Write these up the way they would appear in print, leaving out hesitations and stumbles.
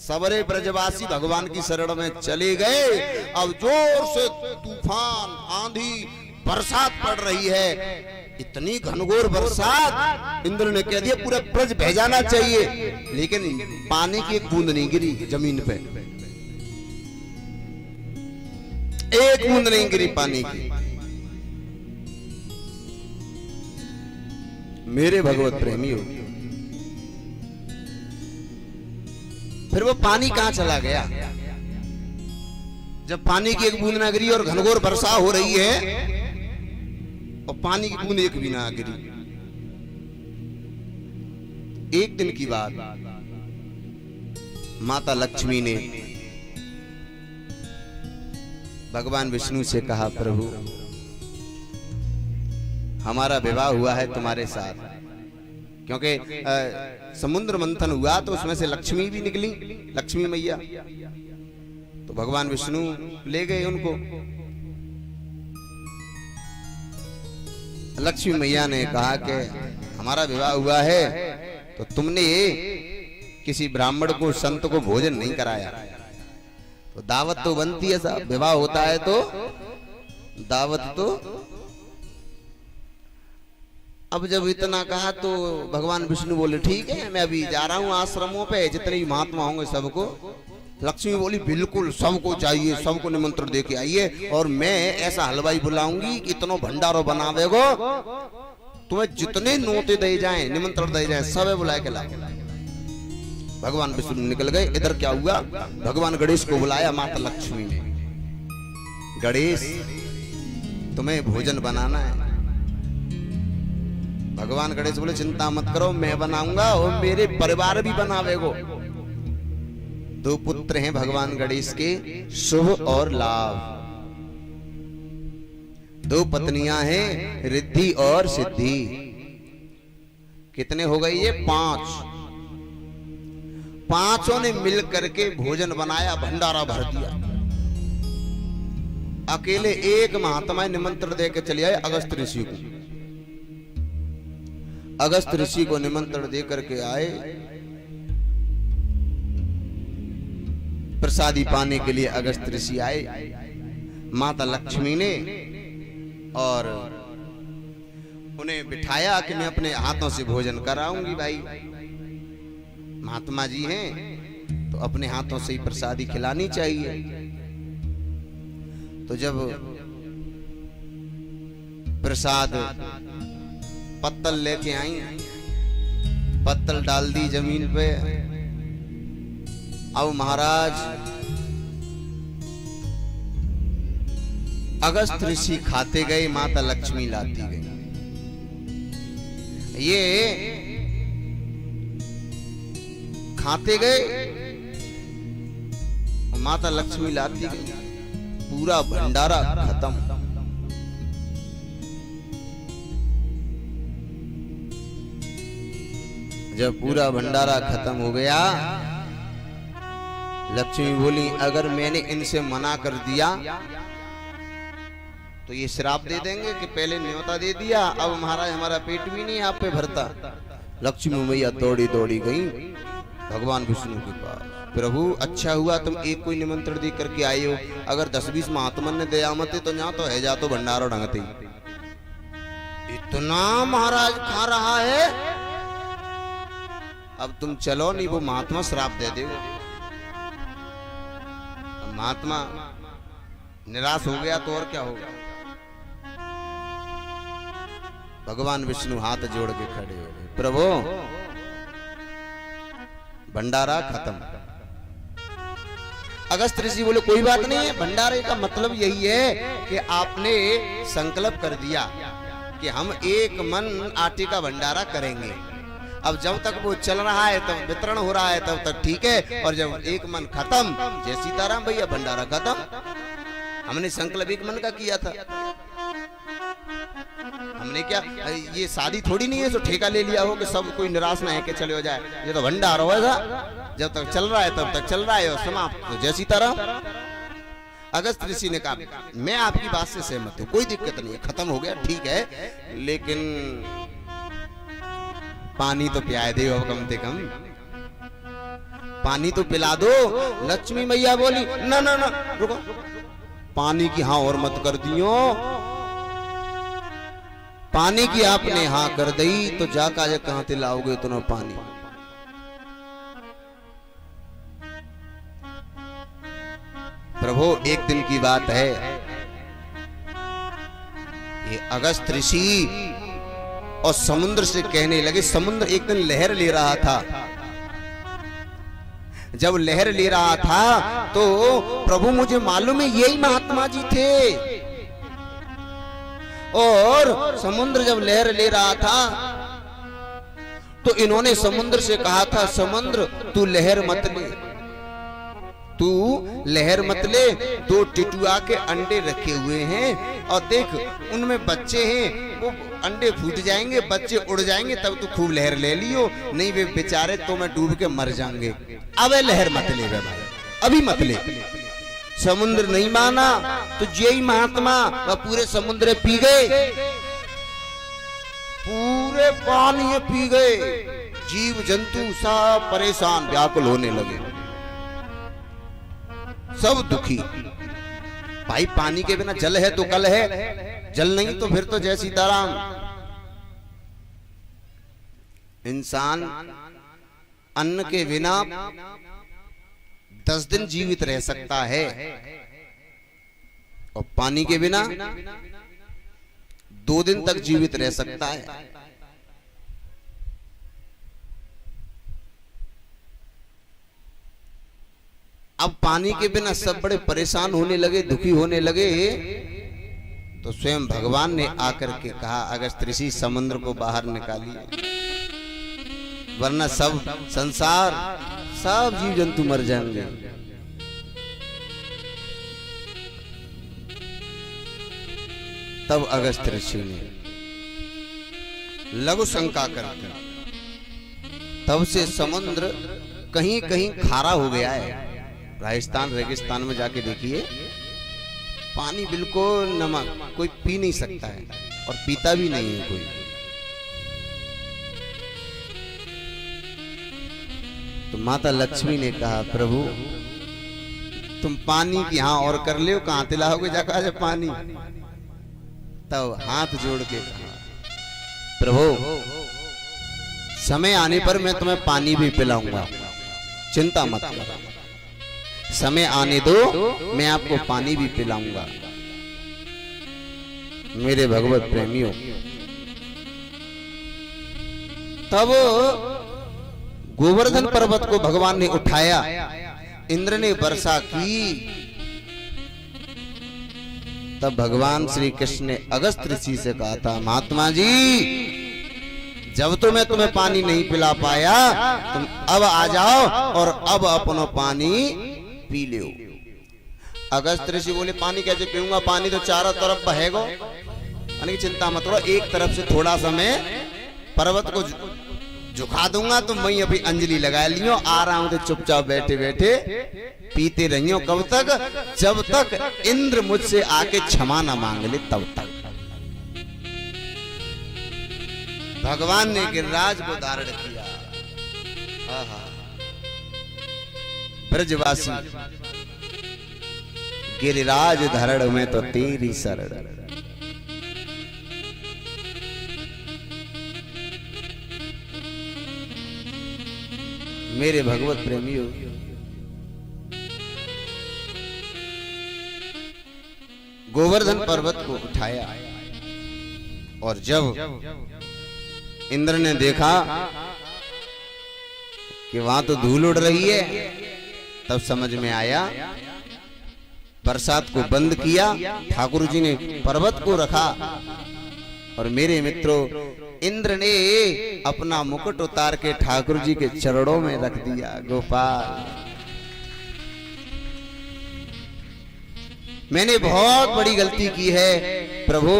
सबरे ब्रजवासी भगवान की शरण में चले गए। अब जोर से तूफान, आंधी, बरसात पड़ रही है, इतनी घनघोर बरसात, इंद्र ने कह दिया पूरा ब्रज बह जाना चाहिए, लेकिन पानी की एक बूंद नहीं गिरी जमीन पे, एक बूंद नहीं गिरी पानी की। मेरे भगवत प्रेमी हो, फिर वो पानी कहां चला गया? जब पानी की एक बूंद ना गिरी और घनघोर वर्षा हो रही है और पानी की बूंद एक भी ना गिरी। एक दिन की बात, माता लक्ष्मी ने भगवान विष्णु से कहा, प्रभु हमारा विवाह हुआ है तुम्हारे साथ, क्योंकि समुद्र मंथन हुआ तो उसमें से लक्ष्मी भी निकली, लक्ष्मी मैया। तो भगवान विष्णु ले गए उनको। लक्ष्मी मैया ने कहा कि हमारा विवाह हुआ है तो तुमने किसी ब्राह्मण को, संत को भोजन नहीं कराया, तो दावत तो बनती है साहब, विवाह होता है तो दावत तो। अब जब इतना कहा तो भगवान विष्णु बोले ठीक है, मैं अभी जा रहा हूँ आश्रमों पे, जितने भी महात्मा होंगे सबको। लक्ष्मी बोली बिल्कुल सबको चाहिए, सबको निमंत्रण दे के आइए, और मैं ऐसा हलवाई बुलाऊंगी कि इतना भंडारो बनावेगो, तुम्हें जितने नोते दे जाएं, निमंत्रण दे जाएं, सब बुला के लाओ। भगवान विष्णु निकल गए। इधर क्या हुआ, भगवान गणेश को बुलाया माता लक्ष्मी ने, गणेश तुम्हें भोजन बनाना है। भगवान गणेश बोले चिंता मत करो, मैं बनाऊंगा और मेरे परिवार भी बनावेगो। दो पुत्र हैं भगवान गणेश के, शुभ और लाभ। दो पत्नियां हैं, रिद्धि और सिद्धि। कितने हो गए ये? 5। पांचों ने मिल करके भोजन बनाया, भंडारा भर दिया। अकेले एक महात्मा निमंत्रण दे के चले आए अगस्त ऋषि को। अगस्त ऋषि को निमंत्रण दे करके आए, प्रसादी पाने के लिए अगस्त ऋषि आए। माता लक्ष्मी ने और उन्हें बिठाया कि मैं अपने हाथों से भोजन कराऊंगी। भाई महात्मा जी हैं तो अपने हाथों से ही प्रसादी खिलानी चाहिए। तो जब प्रसाद पत्तल लेके आई, पत्तल डाल दी जमीन पे। अब महाराज अगस्त ऋषि खाते गए, माता लक्ष्मी लाती गई। ये खाते गए, माता लक्ष्मी लाती गई, पूरा भंडारा खत्म। जब पूरा भंडारा खत्म हो गया, लक्ष्मी बोली अगर मैंने इनसे मना कर दिया तो ये श्राप दे देंगे कि पहले न्योता दे दिया, अब महाराज हमारा पेट भी नहीं आप पे भरता। लक्ष्मी मैया दौड़ी दौड़ी गई भगवान विष्णु के पास। प्रभु अच्छा हुआ तुम एक कोई निमंत्रण दे करके आए हो, अगर 10-20 महात्मन ने दया मते तो यहाँ तो है जा तो भंडारो ढंगते। इतना महाराज खा रहा है, अब तुम चलो नहीं वो महात्मा श्राप दे देगा। महात्मा निराश हो गया तो और क्या होगा। भगवान विष्णु हाथ जोड़ के खड़े हो गए, प्रभु भंडारा खत्म। अगस्त ऋषि बोले कोई बात नहीं है, भंडारे का मतलब यही है कि आपने संकल्प कर दिया कि हम एक मन आटे का भंडारा करेंगे। अब जब तक वो चल रहा है, तब वितरण हो रहा है, तब तक ठीक है, और जब एक मन खत्म, जय सीताराम भैया भंडारा खत्म। हमने संकल्प एक मन का किया था। हमने क्या, ये शादी थोड़ी नहीं है तो ठेका ले लिया हो कि सब कोई निराश ना है कि चले हो जाए। ये तो भंडारा होगा, जब तक चल रहा है तब तक चल रहा है, और समाप्त तो जय सीताराम। अगस्त ऋषि ने कहा मैं आपकी बात से सहमत हूँ, कोई दिक्कत नहीं है, खत्म हो गया ठीक है, लेकिन पानी तो पिया दे कम से कम। पानी तो पिला दो। लक्ष्मी मैया बोली ना ना ना रुको, पानी की हाँ और मत कर दियो। पानी की आपने हाँ कर दी तो जाका जे कहां ते लाओगे तुम पानी। प्रभु एक दिन की बात है, ये अगस्त ऋषि और समुद्र से कहने लगे। समुद्र एक दिन लहर ले रहा था। जब लहर ले रहा था तो प्रभु मुझे मालूम है यही महात्मा जी थे। और समुद्र जब लहर ले रहा था तो इन्होंने समुद्र से कहा था, समुद्र तू लहर मत ले, तू लहर मत ले। 2 टिटुआ के अंडे रखे हुए हैं और देख उनमें बच्चे हैं, वो अंडे फूट जाएंगे, बच्चे उड़ जाएंगे, तब तू खूब लहर ले लियो, नहीं वे बेचारे तो मैं डूब के मर जाएंगे। अब लहर मत ले भाई, अभी मत ले। समुद्र नहीं माना तो यही महात्मा वह पूरे समुद्र पी गए, पूरे पानी पी गए। जीव जंतु सब परेशान व्याकुल होने लगे, सब दुखी। भाई पानी के बिना जल है तो कल है, जल नहीं तो फिर तो जय सीताराम। इंसान अन्न के बिना 10 दिन जीवित रह सकता है और पानी के बिना 2 दिन तक जीवित रह सकता है। अब पानी के बिना सब बड़े परेशान होने लगे, दुखी होने लगे। तो स्वयं भगवान ने आकर के कहा, अगस्त ऋषि समुद्र को बाहर निकालिए, वरना सब संसार सब जीव जंतु मर जाएंगे। तब अगस्त ऋषि ने लघु शंका करके, तब से समुद्र कहीं कहीं खारा हो गया है। राजस्थान रेगिस्तान में जाके देखिए, पानी बिल्कुल नमक, कोई पी नहीं सकता है और पीता भी नहीं है कोई। तो माता लक्ष्मी ने कहा, प्रभु तुम पानी की हाँ और कर ले, कहां तिलाओगे जाकर पानी। तब हाथ जोड़ के कहा, प्रभु समय आने पर मैं तुम्हें पानी भी पिलाऊंगा, चिंता मत करो। समय आने दो, मैं आपको पानी भी पिलाऊंगा। मेरे भगवत प्रेमियों, तब गोवर्धन पर्वत को भगवान ने उठाया, इंद्र ने वर्षा की। तब भगवान श्री कृष्ण ने अगस्त ऋषि से कहा था, महात्मा जी जब तो मैं तुम्हें पानी नहीं पिला पाया, तुम अब आ जाओ और अब अपना पानी पी लो। अगस्त ऋषि बोले, पानी कैसे पीऊंगा, पानी तो चारों तरफ बहेगा। यानी चिंता मत करो, एक तरफ से थोड़ा सा मैं पर्वत को झुका दूंगा, तो मैं अभी अंजलि लगा लियो, आ रहा हूं तो चुपचाप बैठे बैठे पीते रहियो। कब तक? जब तक इंद्र मुझसे आके क्षमा न मांग ले, तब तक। भगवान ने गिरिराज को धारण किया। ब्रजवासी गिरिराज धरण में तो तेरी शरण। मेरे भगवत प्रेमियों, गोवर्धन पर्वत को उठाया और जब इंद्र ने देखा कि वहां तो धूल उड़ रही है, तब समझ में आया, बरसात को बंद किया, ठाकुर जी ने पर्वत को रखा। और मेरे मित्रों, इंद्र ने अपना मुकुट उतार के ठाकुर जी के चरणों में रख दिया। गोपाल, मैंने बहुत बड़ी गलती की है प्रभु,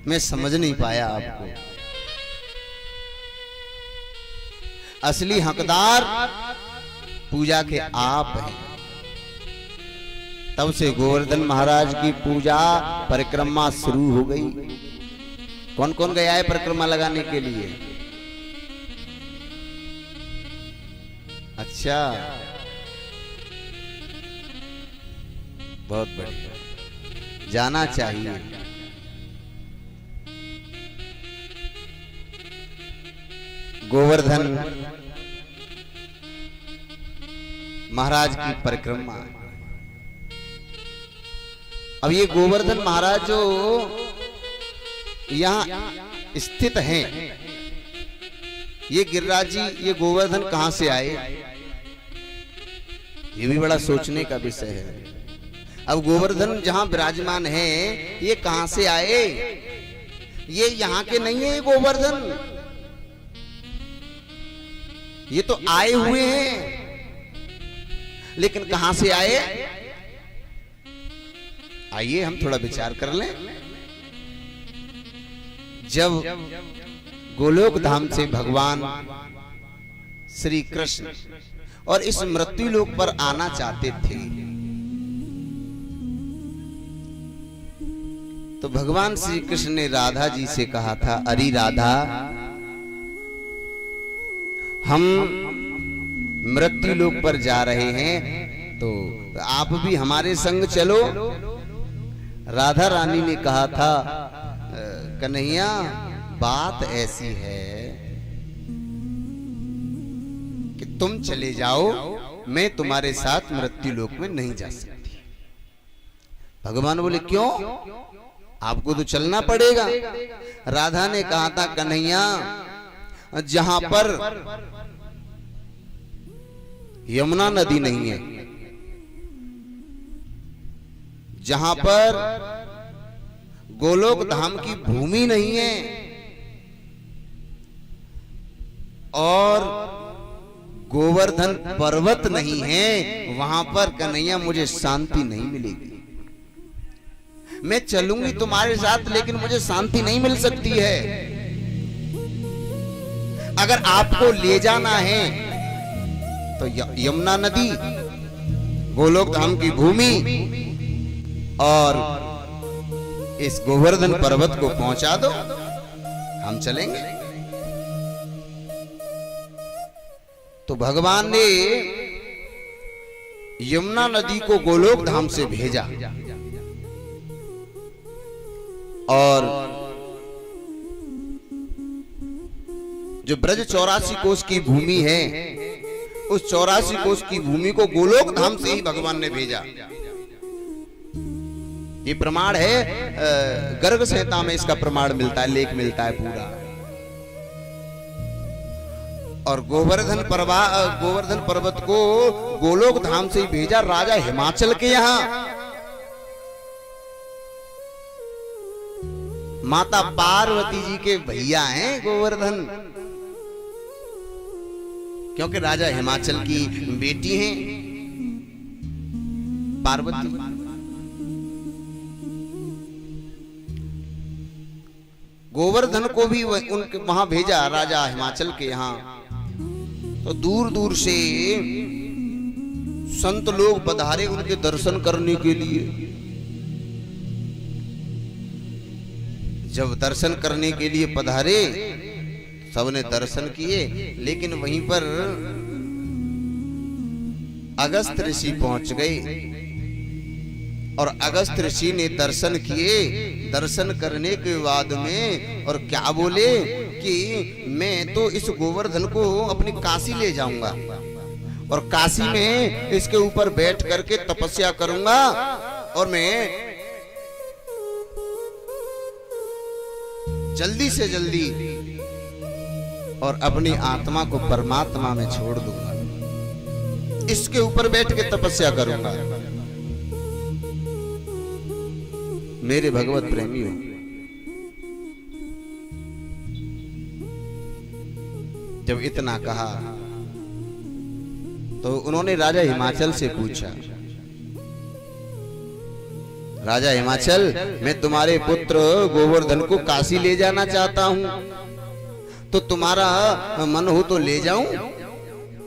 मैं समझ नहीं पाया आपको। असली हकदार पूजा के आप हैं। तब से गोवर्धन महाराज की पूजा परिक्रमा शुरू हो गई। कौन कौन गया है परिक्रमा लगाने के लिए? अच्छा, बहुत बढ़िया, जाना चाहिए। गोवर्धन महाराज की परिक्रमा। अब ये गोवर्धन महाराज जो यहाँ स्थित हैं, ये गिरिराज जी, ये गोवर्धन कहां से आए, ये भी बड़ा सोचने का विषय है। अब गोवर्धन जहां विराजमान है, ये कहां से आए, ये यहाँ के नहीं है। ये गोवर्धन ये तो आए हुए हैं, लेकिन कहां से आए, आइए हम थोड़ा विचार कर लें। जब गोलोक धाम से भगवान श्री कृष्ण और इस मृत्यु लोक पर आना चाहते थे, तो भगवान श्री कृष्ण ने राधा जी से कहा था, अरे राधा, हम मृत्यु लोक पर जा रहे हैं, तो आप भी हमारे संग चलो। राधा रानी ने कहा था, कन्हैया बात ऐसी है कि तुम चले जाओ, मैं तुम्हारे साथ मृत्यु लोक में नहीं जा सकती। भगवान बोले, क्यों, आपको तो चलना पड़ेगा। राधा ने कहा था, कन्हैया जहां पर यमुना नदी नहीं है, जहां पर गोलोक धाम की भूमि नहीं है और गोवर्धन पर्वत नहीं है, वहां पर कन्हैया मुझे शांति नहीं मिलेगी। मैं चलूंगी तुम्हारे साथ, लेकिन मुझे शांति नहीं मिल सकती है। अगर आपको ले जाना है तो यमुना नदी, गोलोक धाम की भूमि और इस गोवर्धन पर्वत को पहुंचा दो, हम चलेंगे। तो भगवान ने यमुना नदी को गोलोक धाम से भेजा और जो ब्रज 84 कोस की भूमि है, उस 84 कोस की भूमि को गोलोक धाम से ही भगवान ने भेजा। ये प्रमाण है, गर्ग संहिता में इसका प्रमाण मिलता है, लेख मिलता है पूरा। और गोवर्धन पर्वत को गोलोक धाम से ही भेजा राजा हिमाचल के यहां। माता पार्वती जी के भैया हैं गोवर्धन, क्योंकि राजा हिमाचल की बेटी हैं पार्वती। गोवर्धन को भी उनके वहां भेजा राजा हिमाचल के यहां। तो दूर दूर से संत लोग पधारे उनके दर्शन करने के लिए। जब दर्शन करने के लिए पधारे, सबने दर्शन किए, लेकिन वहीं पर अगस्त ऋषि पहुंच गए और अगस्त ऋषि ने दर्शन किए। दर्शन करने के बाद में और क्या बोले कि मैं तो इस गोवर्धन को अपनी काशी ले जाऊंगा और काशी में इसके ऊपर बैठ करके तपस्या करूंगा और मैं जल्दी से जल्दी और अपनी आत्मा को परमात्मा में छोड़ दूंगा, इसके ऊपर बैठ के तपस्या करूंगा। मेरे भगवत प्रेमियों, जब इतना कहा तो उन्होंने राजा हिमाचल से पूछा, राजा हिमाचल, मैं तुम्हारे पुत्र गोवर्धन को काशी ले जाना चाहता हूं, तो तुम्हारा मन हो तो ले जाऊं।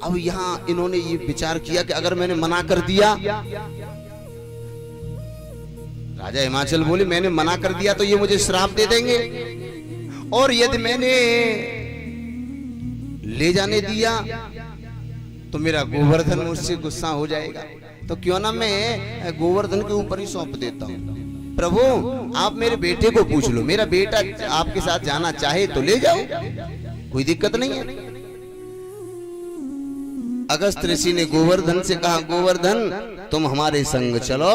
अब यहां इन्होंने ये विचार किया कि अगर मैंने मना कर दिया, राजा हिमाचल बोले मैंने मना कर दिया तो ये मुझे श्राप दे देंगे, और यदि मैंने ले जाने दिया तो मेरा गोवर्धन मुझसे गुस्सा हो जाएगा, तो क्यों ना मैं गोवर्धन के ऊपर ही सौंप देता हूँ। प्रभु आप मेरे बेटे को पूछ लो, मेरा बेटा आपके साथ जाना चाहे तो ले जाओ, कोई दिक्कत नहीं है। अगस्त ऋषि ने गोवर्धन से कहा, गोवर्धन तुम हमारे संग चलो,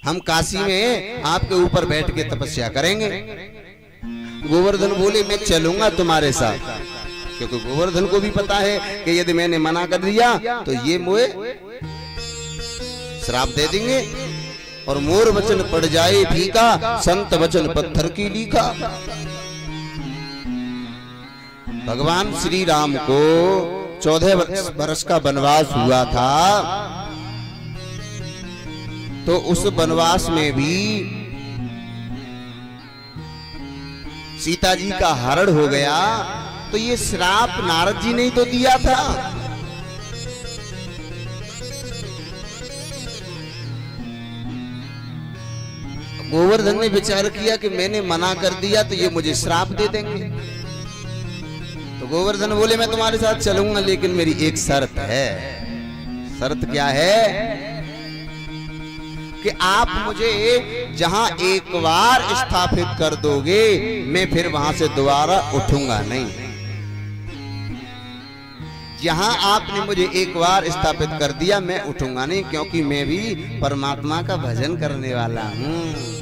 हम काशी में आपके ऊपर बैठ के तपस्या करेंगे। गोवर्धन बोले मैं चलूंगा तुम्हारे साथ, क्योंकि गोवर्धन को भी पता है कि यदि मैंने मना कर दिया तो ये मुझे श्राप दे देंगे, और मोर वचन पड़ जाए फीका, संत वचन पत्थर की लीका। भगवान श्री राम को 14 वर्ष का वनवास हुआ था, तो उस वनवास में भी सीता जी का हरण हो गया, तो ये श्राप नारद जी ने ही तो दिया था। गोवर्धन ने विचार किया कि मैंने मना कर दिया तो ये मुझे श्राप दे देंगे, तो गोवर्धन बोले मैं तुम्हारे साथ चलूंगा, लेकिन मेरी एक शर्त है। शर्त क्या है? कि आप मुझे जहां एक बार स्थापित कर दोगे, मैं फिर वहां से दोबारा उठूंगा नहीं। जहां आपने मुझे एक बार स्थापित कर दिया, मैं उठूंगा नहीं, क्योंकि मैं भी परमात्मा का भजन करने वाला हूं।